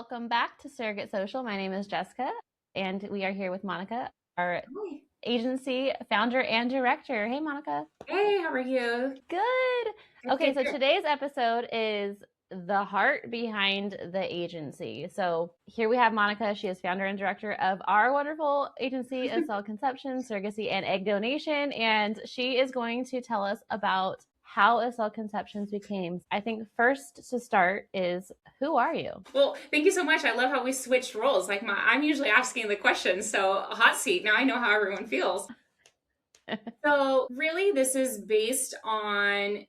welcome back to Surrogate Social. My name is Jessica, and we are here with Monica, our Hi. agency founder and director. Hey, Monica. Hey, how are you? Good. Good, Okay, good, so good. today's episode is the heart behind the agency. So here we have Monica. She is founder and director of our wonderful agency of cell conception, surrogacy, and egg donation. And she is going to tell us about how Cell Conceptions became. I think first to start is, who are you? Well, thank you so much. I love how we switched roles. I'm usually asking the questions, so a hot seat. Now I know how everyone feels. So, really, this is based on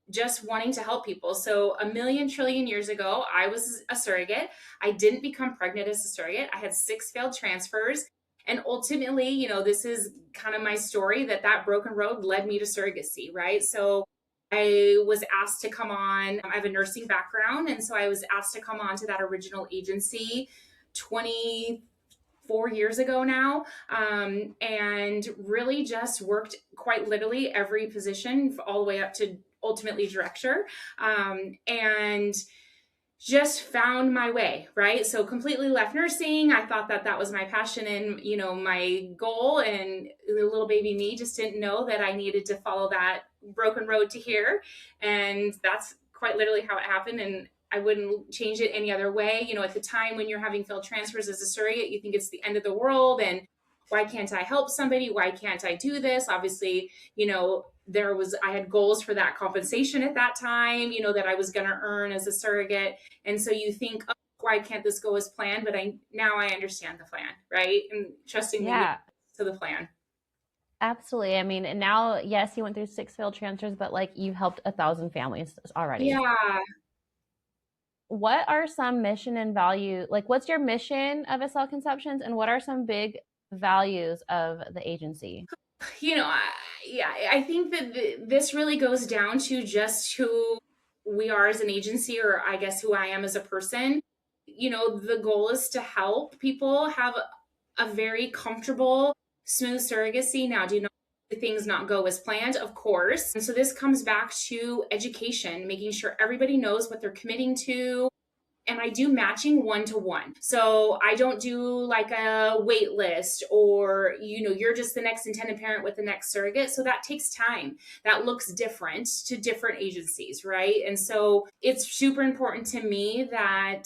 just wanting to help people. So, a million trillion years ago, I was a surrogate. I didn't become pregnant as a surrogate. I had 6 failed transfers. And ultimately, this is kind of my story that broken road led me to surrogacy, right? So, I was asked to come on. I have a nursing background. And so I was asked to come on to that original agency 24 years ago now, and really just worked quite literally every position all the way up to ultimately director, and just found my way, right? So completely left nursing. I thought that was my passion and, my goal. And the little baby me just didn't know that I needed to follow that broken road to here. And that's quite literally how it happened. And I wouldn't change it any other way. At the time when you're having failed transfers as a surrogate, you think it's the end of the world. And why can't I help somebody? Why can't I do this? Obviously, I had goals for that compensation at that time, that I was going to earn as a surrogate. And so you think, oh, why can't this go as planned? But now I understand the plan, right? And trusting the Yeah, to the plan. absolutely. I mean, and now, yes, you went through 6 failed transfers, but like you've helped 1,000 families already. Yeah. What are some mission and value, like what's your mission of Cell Conceptions and what are some big values of the agency? You know, I, yeah, I think that this really goes down to just who we are as an agency, or I guess who I am as a person. The goal is to help people have a very comfortable, smooth surrogacy. Now, do you know things not go as planned? Of course. And so this comes back to education, making sure everybody knows what they're committing to, and I do matching 1-to-1. So I don't do like a wait list or, you're just the next intended parent with the next surrogate. So that takes time. That looks different to different agencies, right? And so it's super important to me that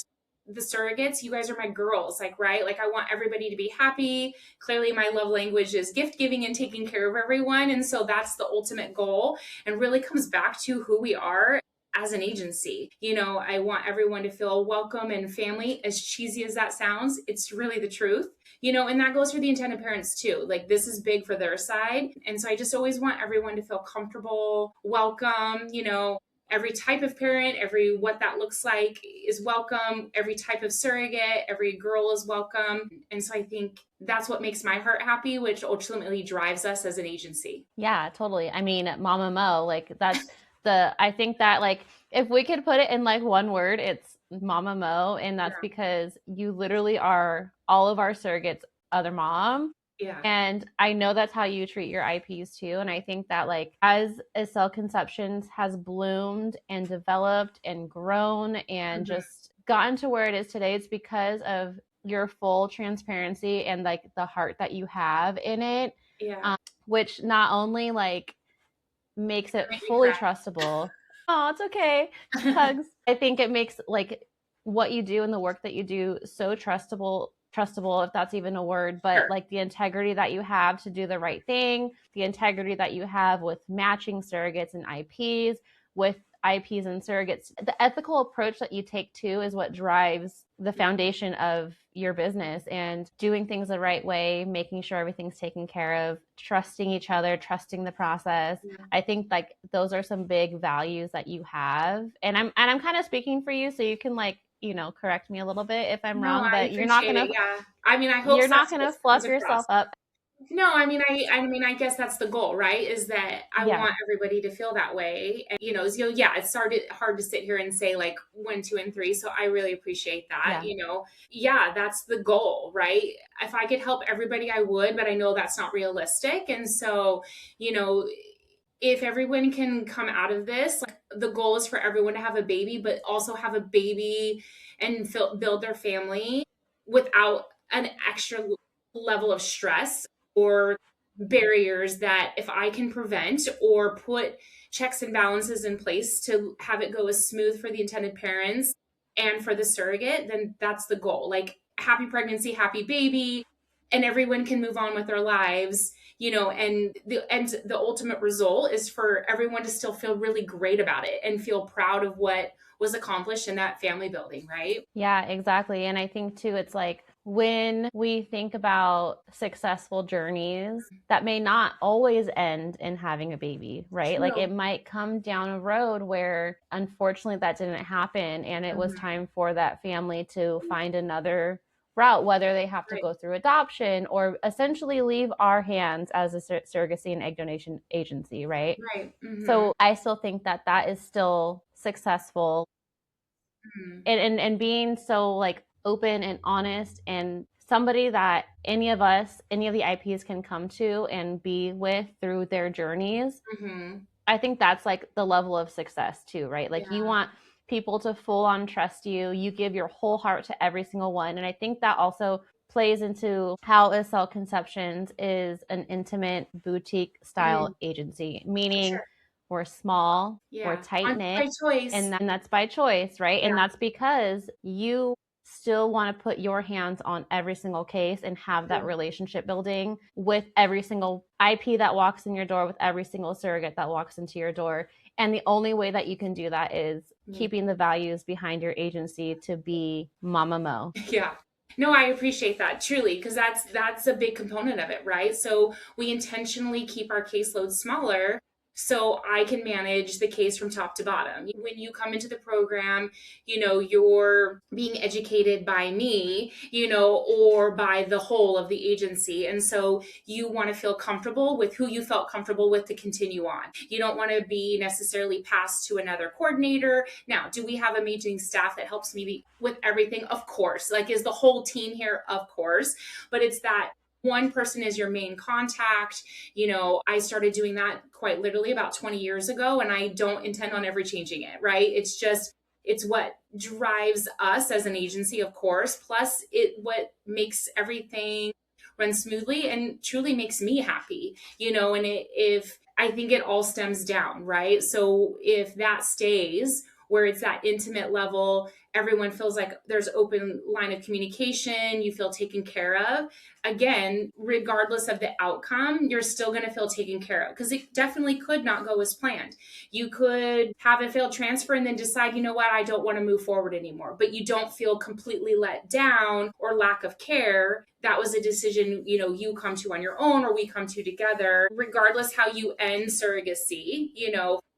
the surrogates, you guys are my girls, like, right? Like, I want everybody to be happy. Clearly, my love language is gift giving and taking care of everyone. And so that's the ultimate goal, and really comes back to who we are as an agency. I want everyone to feel welcome and family. As cheesy as that sounds, it's really the truth. And that goes for the intended parents too. Like, this is big for their side. And so I just always want everyone to feel comfortable, welcome, every type of parent, every what that looks like is welcome. Every type of surrogate, every girl is welcome. And so I think that's what makes my heart happy, which ultimately drives us as an agency. Yeah, totally. I mean, Mama Mo, like I think that like if we could put it in like one word, it's Mama Mo. And that's Yeah. because you literally are all of our surrogates' other mom. Yeah. And I know that's how you treat your IPs too. And I think that like as Cell Conceptions has bloomed and developed and grown and Mhm. just gotten to where it is today, it's because of your full transparency and like the heart that you have in it, Yeah. which not only like makes it Make me fully cry. trustable. Oh, it's okay. Hugs. I think it makes like what you do and the work that you do so trustable, if that's even a word, but Sure. like the integrity that you have to do the right thing, the integrity that you have with matching surrogates and IPs, with IPs and surrogates. The ethical approach that you take too is what drives the foundation of your business, and doing things the right way, making sure everything's taken care of, trusting each other, trusting the process. Yeah. I think like those are some big values that you have. And I'm kind of speaking for you, so you can like, correct me a little bit if I'm No, wrong, I but appreciate it. Yeah. I mean, I hope you're not that's going what to comes fluff across. yourself up. No, I guess that's the goal, right? Is that I Yeah. want everybody to feel that way. And, yeah, it's hard to sit here and say like 1, 2, and 3. So I really appreciate that. Yeah. Yeah, that's the goal, right? If I could help everybody, I would, but I know that's not realistic. And so, you know, if everyone can come out of this, like the goal is for everyone to have a baby, but also have a baby and build their family without an extra level of stress or barriers that if I can prevent or put checks and balances in place to have it go as smooth for the intended parents and for the surrogate, then that's the goal. Like happy pregnancy, happy baby, and everyone can move on with their lives, and the ultimate result is for everyone to still feel really great about it and feel proud of what was accomplished in that family building, right? Yeah, exactly. And I think too, it's like when we think about successful journeys that may not always end in having a baby, right? Like True. it might come down a road where unfortunately that didn't happen and it was Mhm. time for that family to find another route, whether they have to Right. go through adoption or essentially leave our hands as a surrogacy and egg donation agency, right? Right. So I still think that that is still successful, Mhm. and being so like open and honest and somebody that any of us, any of the IPs can come to and be with through their journeys. Mhm. I think that's like the level of success too, right? Like you Yeah. want people to full on trust you. You give your whole heart to every single one. And I think that also plays into how Cell Conceptions is an intimate boutique style Mhm. agency, For meaning sure. we're small, we're Yeah. tight By knit, choice. and that's by choice, right? Yeah. And that's because you still want to put your hands on every single case and have that True. relationship building with every single IP that walks in your door, with every single surrogate that walks into your door. And the only way that you can do that is Mhm. keeping the values behind your agency to be Mama Mo. Yeah. No, I appreciate that truly because that's a big component of it, right? So we intentionally keep our caseload smaller so I can manage the case from top to bottom. When you come into the program, you're being educated by me, or by the whole of the agency. And so you want to feel comfortable with who you felt comfortable with to continue on. You don't want to be necessarily passed to another coordinator. Now, do we have amazing staff that helps me with everything? Of course. Like, is the whole team here? Of course. But it's that one person is your main contact. I started doing that quite literally about 20 years ago, and I don't intend on ever changing it, right? It's what drives us as an agency, of course, plus it what makes everything run smoothly and truly makes me happy, and if I think it all stems down, right? So if that stays where it's that intimate level, everyone feels like there's open line of communication, you feel taken care of. Again, regardless of the outcome, you're still going to feel taken care of because it definitely could not go as planned. You could have a failed transfer and then decide, you know what, I don't want to move forward anymore, but you don't feel completely let down or lack of care. That was a decision, you come to on your own or we come to together. Regardless how you end surrogacy,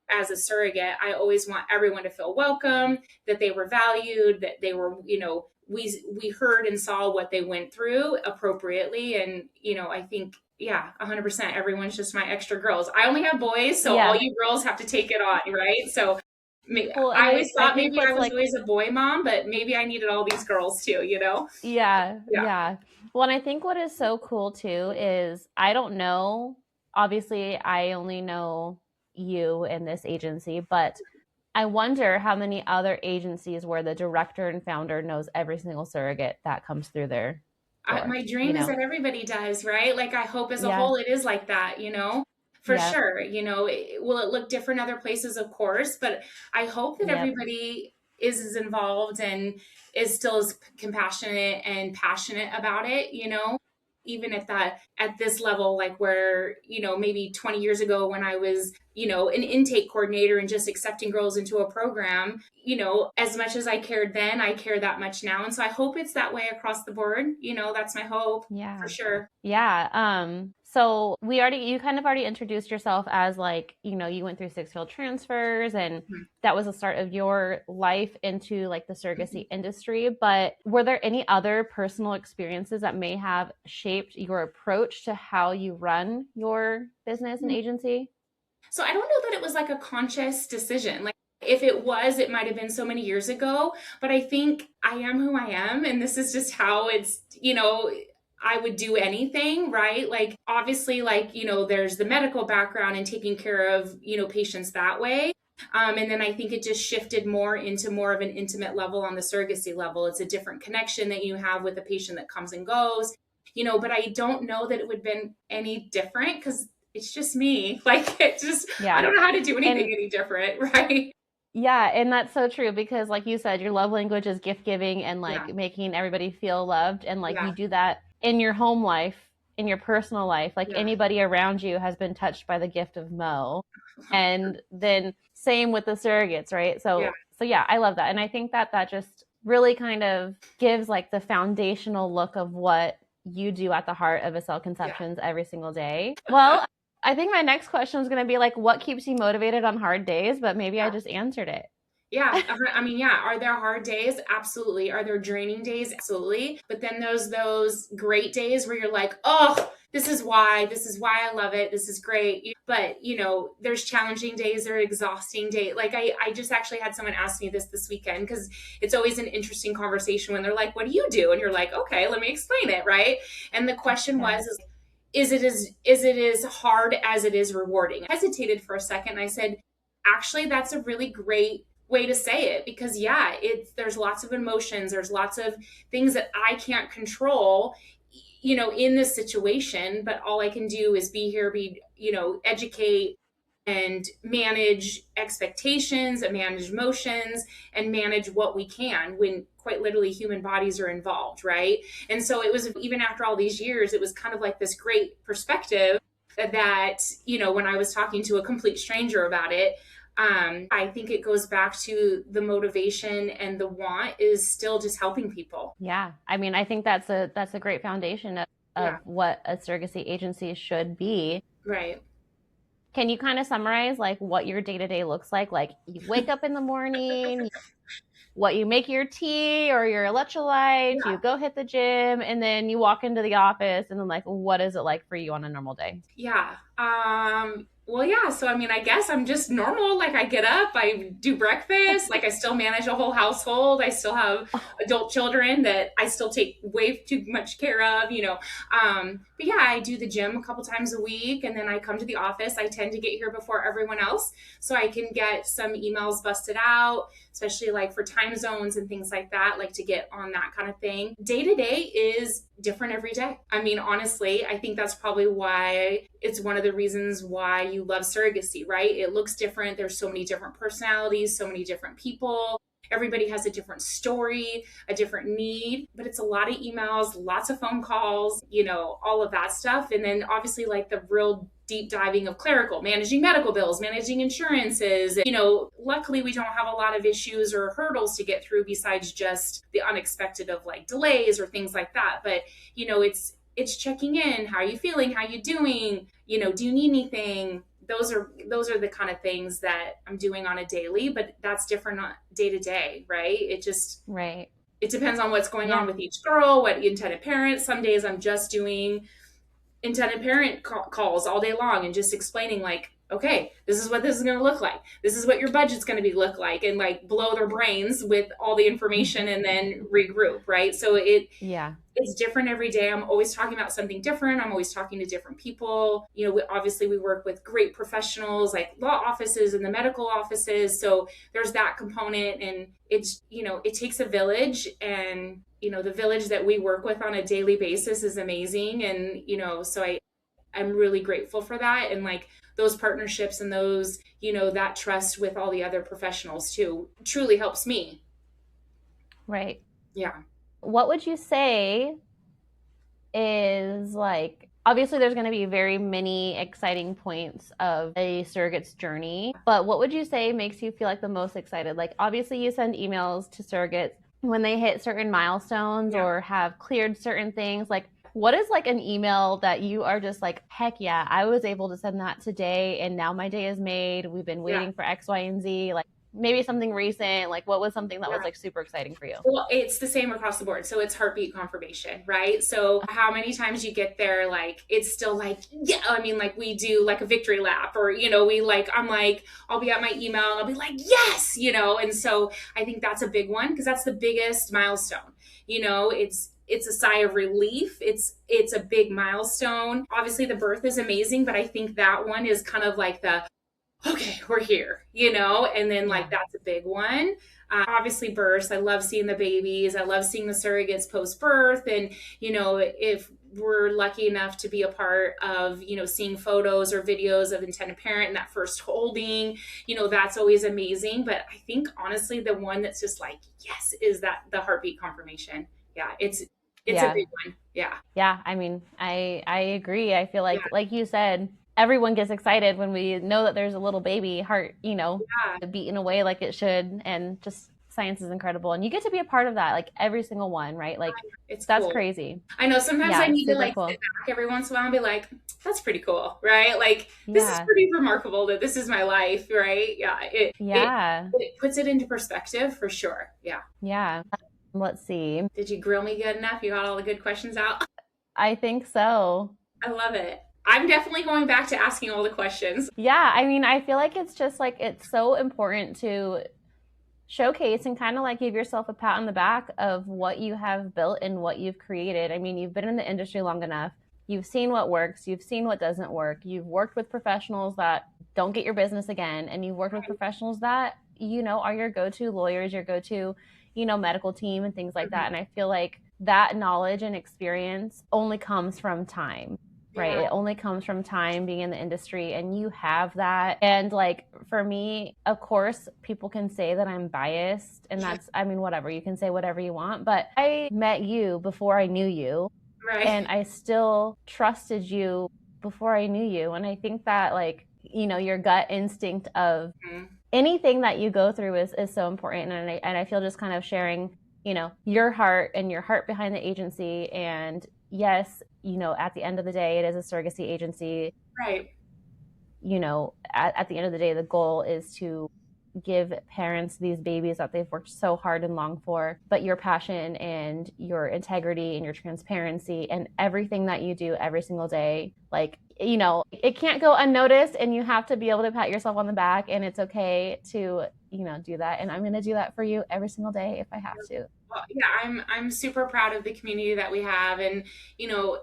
as a surrogate, I always want everyone to feel welcome, that they were valued, that they were, we heard and saw what they went through appropriately. And, I think, yeah, 100%. Everyone's just my extra girls. I only have boys, so all Yeah. you girls have to take it on, right? So Well, and I always I thought think maybe I what's was like, always a boy mom, but maybe I needed all these girls too. yeah, Yeah. yeah. Well, and I think what is so cool too is I don't know, obviously, I only know you and this agency, but I wonder how many other agencies where the director and founder knows every single surrogate that comes through their door, My you dream is know? that everybody does, right? Like, I hope as a Yeah, whole it is like that, for yeah, sure. Will it look different other places? Of course, but I hope that yep, everybody is as involved and is still as compassionate and passionate about it, even at this level, like where, maybe 20 years ago when I was, an intake coordinator and just accepting girls into a program, as much as I cared then, I care that much now. And so I hope it's that way across the board. That's my hope for yeah. sure. Yeah. So you kind of already introduced yourself as like, you went through six field transfers and Mhm. that was the start of your life into like the Mhm. surrogacy industry. But were there any other personal experiences that may have shaped your approach to how you run your business and agency? So I don't know that it was like a conscious decision. Like if it was, it might have been so many years ago, but I think I am who I am and this is just how it's, I would do anything, right? Like, obviously, like, there's the medical background and taking care of, patients that way. And then I think it just shifted more into more of an intimate level on the surrogacy level. It's a different connection that you have with a patient that comes and goes, but I don't know that it would have been any different because it's just me. Like, I Yeah. don't know how to do anything And any different, right? yeah, and that's so true because like you said, your love language is gift giving and Yeah. like making everybody feel loved and like you Yeah. do that in your home life, in your personal life. Like Yeah. anybody around you has been touched by the gift of Mo. And then same with the surrogates, right? Yeah. So yeah, I love that. And I think that that just really kind of gives like the foundational look of what you do at the heart of Acel Yeah. Conceptions every single day. Well, I think my next question is going to be like, what keeps you motivated on hard days? But maybe I Yeah. just answered it. Yeah. I mean, yeah. Are there hard days? Absolutely. Are there draining days? Absolutely. But then those great days where you're like, oh, this is why I love it. This is great. But, there's challenging days or exhausting days. Like I just actually had someone ask me this weekend because it's always an interesting conversation when they're like, what do you do? And you're like, okay, let me explain it. Right. And the question Okay. was, is it as hard as it is rewarding? I hesitated for a second. And I said, actually, that's a really great way to say it because yeah, there's lots of emotions, there's lots of things that I can't control, in this situation, but all I can do is be here, educate and manage expectations and manage emotions and manage what we can when quite literally human bodies are involved, right? And so it was, even after all these years, it was kind of like this great perspective that, when I was talking to a complete stranger about it, I think it goes back to the motivation and the want is still just helping people. Yeah. I mean, I think that's a great foundation of Yeah. what a surrogacy agency should be. Right. Can you kind of summarize like what your day to day looks like? Like you wake up in the morning, what you make your tea or your electrolytes, Yeah. you go hit the gym, and then you walk into the office, and then like what is it like for you on a normal day? Yeah. Well, yeah. So, I mean, I guess I'm just normal. Like, I get up, I do breakfast. Like, I still manage a whole household. I still have adult children that I still take way too much care of, But yeah, I do the gym a couple times a week, and then I come to the office. I tend to get here before everyone else, so I can get some emails busted out, especially like for time zones and things like that, like to get on that kind of thing. Day to day is different every day. I mean, honestly, I think that's probably why it's one of the reasons why you love surrogacy, right? It looks different. There's so many different personalities, so many different people. Everybody has a different story, a different need, but it's a lot of emails, lots of phone calls, all of that stuff. And then obviously like the real deep diving of clerical, managing medical bills, managing insurances. Luckily we don't have a lot of issues or hurdles to get through besides just the unexpected of like delays or things like that. But, it's checking in. How are you feeling? How are you doing? Do you need anything? Those are the kind of things that I'm doing on a daily, but that's different day to day, right? Right. It depends on what's going on Yeah. with each girl, what intended parents. Some days I'm just doing intended parent calls all day long and just explaining like, okay, this is what this is going to look like. This is what your budget's going to be look like, and like blow their brains with all the information and then regroup, right? So Yeah. it's different every day. I'm always talking about something different. I'm always talking to different people. Obviously we work with great professionals like law offices and the medical offices. So there's that component, and it takes a village, and, the village that we work with on a daily basis is amazing. And, so I'm really grateful for that. And like those partnerships and those, that trust with all the other professionals too, truly helps me. Right. Yeah. What would you say is like, obviously there's going to be very many exciting points of a surrogate's journey, but what would you say makes you feel like the most excited? Like obviously you send emails to surrogates when they hit certain milestones or have cleared certain things. Like what is like an email that you are just like, heck yeah, I was able to send that today and now my day is made. We've been waiting for X, Y, and Z. Like maybe something recent. Like what was something that was like super exciting for you? Well, it's the same across the board. So it's heartbeat confirmation, right? So how many times you get there, like, it's still like, yeah, I mean, like we do like a victory lap, or, I'm like, I'll be at my email and I'll be like, yes, and so I think that's a big one because that's the biggest milestone. It's it's a sigh of relief. It's a big milestone. Obviously the birth is amazing, but I think that one is kind of like the, okay, we're here, and then like that's a big one. Obviously births, I love seeing the babies. I love seeing the surrogates post birth. And if we're lucky enough to be a part of seeing photos or videos of intended parent and that first holding, that's always amazing. But I think honestly the one that's just like, yes, is that the heartbeat confirmation. Yeah, it's a big one. Yeah, I mean, I agree. I feel like you said, everyone gets excited when we know that there's a little baby heart, beating away like it should. And just science is incredible. And you get to be a part of that, like every single one, right? Like that's cool. Crazy. I know sometimes I need to like sit back every once in a while and be like, that's pretty cool, right? Like this is pretty remarkable that this is my life, right? It puts it into perspective for sure. Yeah. Let's see. Did you grill me good enough? You got all the good questions out? I think so. I love it. I'm definitely going back to asking all the questions. Yeah, I mean, I feel like it's just like, it's so important to showcase and kind of like give yourself a pat on the back of what you have built and what you've created. I mean, you've been in the industry long enough. You've seen what works. You've seen what doesn't work. You've worked with professionals that don't get your business again. And you've worked with professionals that, are your go-to lawyers, your go-to, medical team and things like that. And I feel like that knowledge and experience only comes from time. Right. It only comes from time being in the industry, and you have that. And like, for me, of course, people can say that I'm biased, and that's, I mean, whatever, you can say whatever you want, but I met you before I knew you. Right. And I still trusted you before I knew you. And I think that like, your gut instinct of anything that you go through is so important. And I feel just kind of sharing, your heart and your heart behind the agency. And yes, at the end of the day, it is a surrogacy agency. Right. At the end of the day, the goal is to give parents these babies that they've worked so hard and long for. But your passion and your integrity and your transparency and everything that you do every single day, like, it can't go unnoticed, and you have to be able to pat yourself on the back, and it's okay to, do that. And I'm going to do that for you every single day if I have to. Well, yeah, I'm super proud of the community that we have, and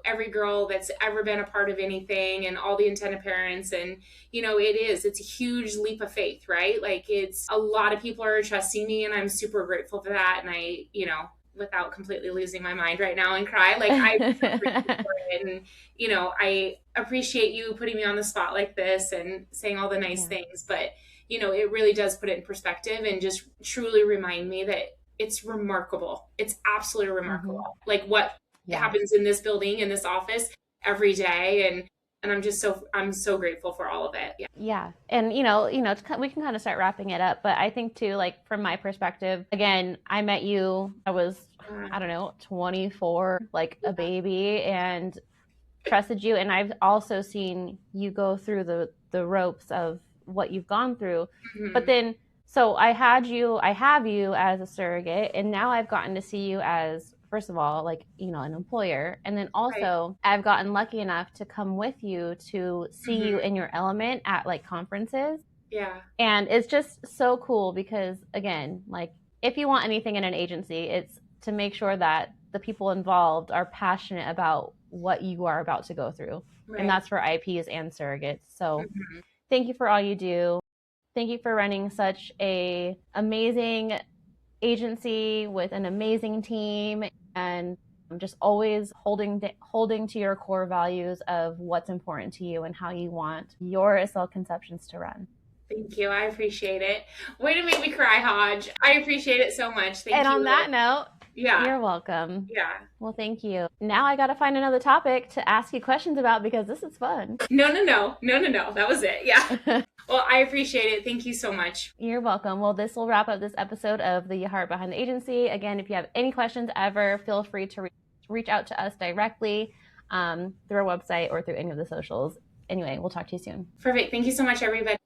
every girl that's ever been a part of anything, and all the intended parents. And it's a huge leap of faith, right? Like, it's a lot of people are trusting me, and I'm super grateful for that. And I without completely losing my mind right now and cry, like I'm so grateful for it. And I appreciate you putting me on the spot like this and saying all the nice things, but it really does put it in perspective and just truly remind me that it's remarkable. It's absolutely remarkable. Like what happens in this building, in this office every day. And I'm so grateful for all of it. Yeah. And, we can kind of start wrapping it up, but I think too, like from my perspective, again, I met you, I was, 24, like a baby, and trusted you. And I've also seen you go through the ropes of what you've gone through. But then, so I have you as a surrogate, and now I've gotten to see you as, first of all, like, an employer. And then also I've gotten lucky enough to come with you to see you in your element at like conferences. Yeah. And it's just so cool because, again, like if you want anything in an agency, it's to make sure that the people involved are passionate about what you are about to go through. Right. And that's for IPs and surrogates. So thank you for all you do. Thank you for running such a amazing agency with an amazing team, and just always holding to your core values of what's important to you and how you want your Acel Conceptions to run. Thank you. I appreciate it. Way to make me cry, Hodge. I appreciate it so much. Thank you. And on that note, yeah, you're welcome. Yeah. Well, thank you. Now I got to find another topic to ask you questions about because this is fun. No. That was it. Yeah. Well, I appreciate it. Thank you so much. You're welcome. Well, this will wrap up this episode of The Heart Behind the Agency. Again, if you have any questions ever, feel free to reach out to us directly through our website or through any of the socials. Anyway, we'll talk to you soon. Perfect. Thank you so much, everybody.